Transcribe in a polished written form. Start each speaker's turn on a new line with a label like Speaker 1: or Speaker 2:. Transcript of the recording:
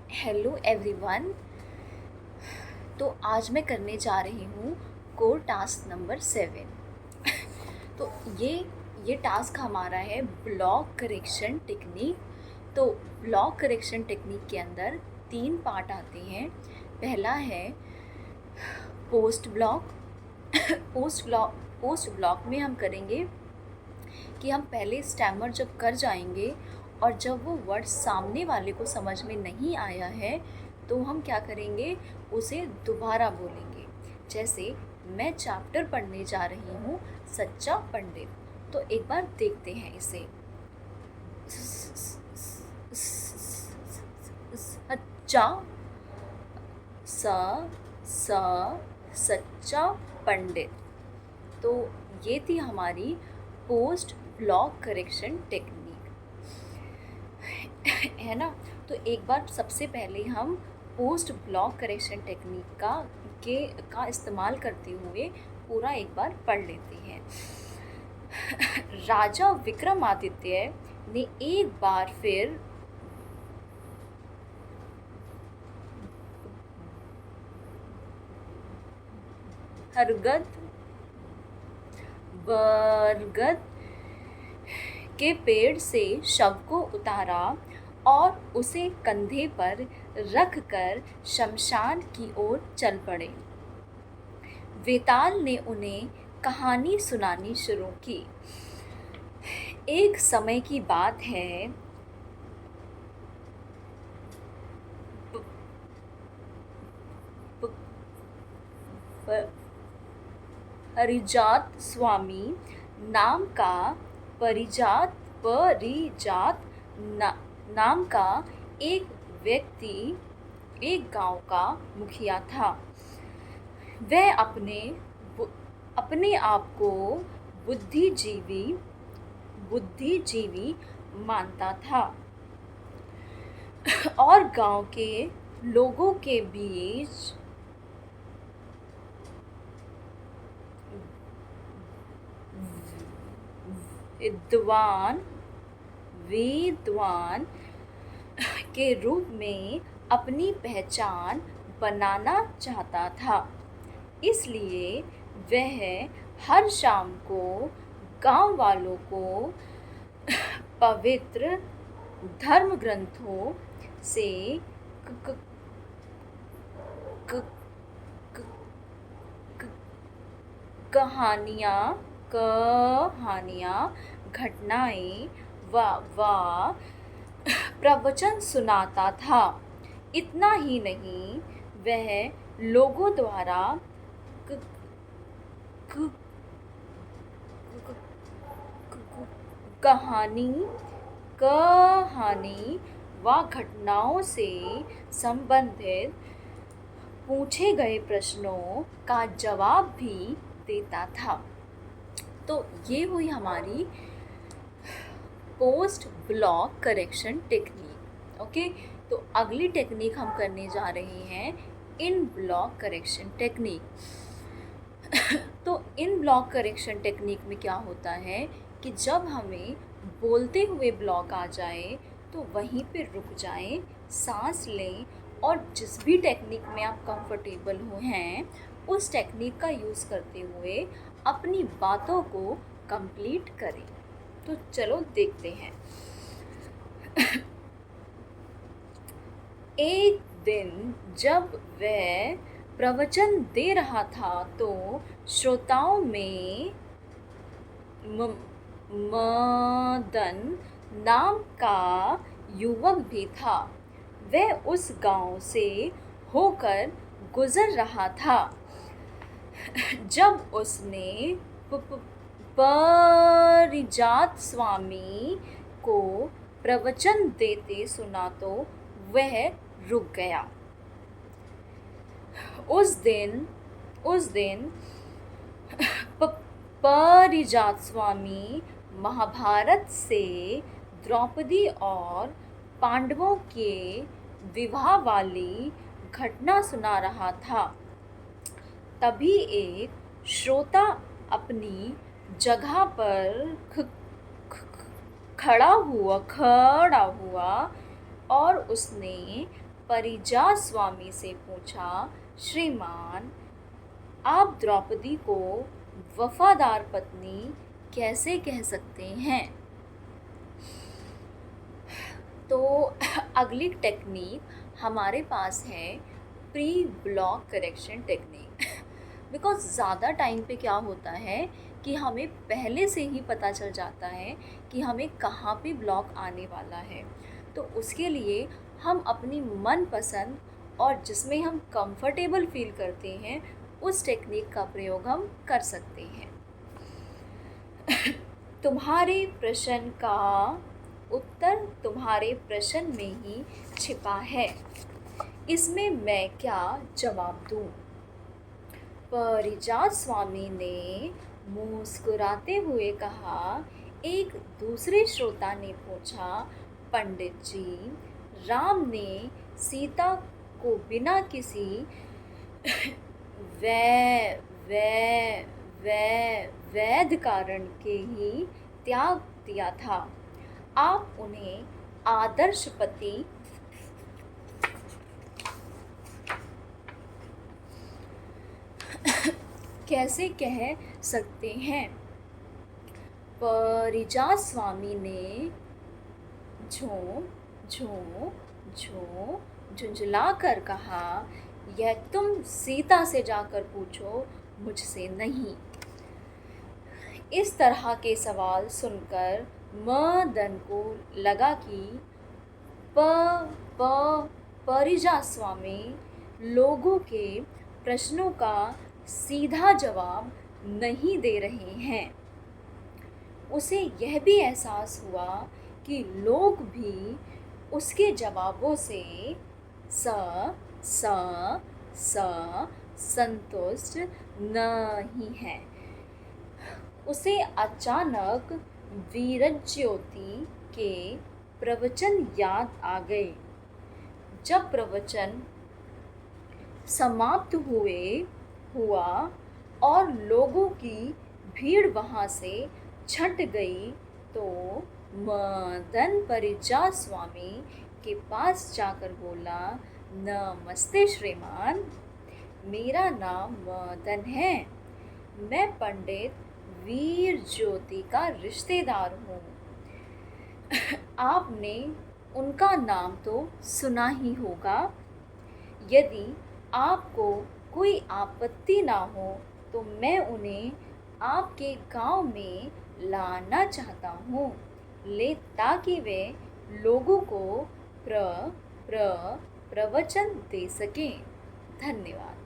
Speaker 1: Hello everyone. तो आज मैं करने जा रही हूँ कोर टास्क नंबर 7। तो ये टास्क हमारा है ब्लॉक करेक्शन टेक्निक। तो ब्लॉक करेक्शन टेक्निक के अंदर 3 पार्ट आते हैं। पहला है पोस्ट ब्लॉक। पोस्ट ब्लॉक में हम करेंगे कि हम पहले स्टैमर जब कर जाएंगे और जब वो वर्ड सामने वाले को समझ में नहीं आया है तो हम क्या करेंगे, उसे दोबारा बोलेंगे। जैसे मैं चैप्टर पढ़ने जा रही हूँ सच्चा पंडित। तो एक बार देखते हैं इसे। सच्चा स स सच्चा पंडित। तो ये थी हमारी पोस्ट ब्लॉक करेक्शन टेक्निक, है ना। तो एक बार सबसे पहले हम पोस्ट ब्लॉक करेक्शन टेक्निक का इस्तेमाल करते हुए पूरा एक बार पढ़ लेते हैं। राजा विक्रमादित्य ने एक बार फिर बरगद के पेड़ से शव को उतारा और उसे कंधे पर रखकर शमशान की ओर चल पड़े। वेताल ने उन्हें कहानी सुनानी शुरू की। एक समय की बात है, परिजात स्वामी नाम का परिजात नाम का एक व्यक्ति एक गांव का मुखिया था। वह अपने आप को बुद्धिजीवी मानता था और गांव के लोगों के बीच विद्वान के रूप में अपनी पहचान बनाना चाहता था। इसलिए वह हर शाम को गांव वालों को पवित्र धर्म ग्रंथों से कहानियाँ घटनाएं व प्रवचन सुनाता था। इतना ही नहीं, वह लोगों द्वारा कहानी व घटनाओं से संबंधित पूछे गए प्रश्नों का जवाब भी देता था। तो ये हुई हमारी post block correction technique. Okay, तो अगली टेक्निक हम करने जा रहे हैं इन ब्लॉक करेक्शन टेक्निक। तो इन ब्लॉक करेक्शन टेक्निक में क्या होता है कि जब हमें बोलते हुए ब्लॉक आ जाए तो वहीं पे रुक जाएं, सांस लें और जिस भी टेक्निक में आप कंफर्टेबल हो हैं उस टेक्निक का यूज़ करते हुए अपनी बातों को कंप्लीट करें। तो चलो देखते हैं। एक दिन जब वह प्रवचन दे रहा था तो श्रोताओं में मदन नाम का युवक भी था। वह उस गांव से होकर गुजर रहा था। जब उसने परिजात स्वामी को प्रवचन देते सुना तो वह रुक गया। उस दिन परिजात स्वामी महाभारत से द्रौपदी और पांडवों के विवाह वाली घटना सुना रहा था। तभी एक श्रोता अपनी जगह पर खड़ा हुआ और उसने परिजा स्वामी से पूछा, श्रीमान, आप द्रौपदी को वफादार पत्नी कैसे कह सकते हैं? तो अगली टेक्निक हमारे पास है pre block correction technique. Because ज़्यादा टाइम पे क्या होता है कि हमें पहले से ही पता चल जाता है कि हमें कहाँ पे ब्लॉक आने वाला है। तो उसके लिए हम अपनी मनपसंद और जिसमें हम कंफर्टेबल फील करते हैं उस टेक्निक का प्रयोग हम कर सकते हैं। तुम्हारे प्रश्न का उत्तर तुम्हारे प्रश्न में ही छिपा है, इसमें मैं क्या जवाब दूं? परिजा स्वामी ने मुस्कुराते हुए कहा। एक दूसरे श्रोता ने पूछा, पंडित जी, राम ने सीता को बिना किसी वैध कारण के ही त्याग दिया था। आप उन्हें आदर्श पति कैसे कह सकते हैं? परिजा स्वामी ने झुंझला कर कहा, यह तुम सीता से जाकर पूछो, मुझसे नहीं। इस तरह के सवाल सुनकर मदन को लगा कि परिजा स्वामी लोगों के प्रश्नों का सीधा जवाब नहीं दे रहे हैं। उसे यह भी एहसास हुआ कि लोग भी उसके जवाबों से संतुष्ट नहीं हैं। उसे अचानक वीरज्योति के प्रवचन याद आ गए। जब प्रवचन समाप्त हुआ और लोगों की भीड़ वहाँ से छट गई तो मदन परिजा स्वामी के पास जाकर बोला, नमस्ते श्रीमान, मेरा नाम मदन है। मैं पंडित वीर ज्योति का रिश्तेदार हूँ। आपने उनका नाम तो सुना ही होगा। यदि आपको कोई आपत्ति ना हो तो मैं उन्हें आपके गांव में लाना चाहता हूँ, ताकि वे लोगों को प्रवचन दे सकें। धन्यवाद।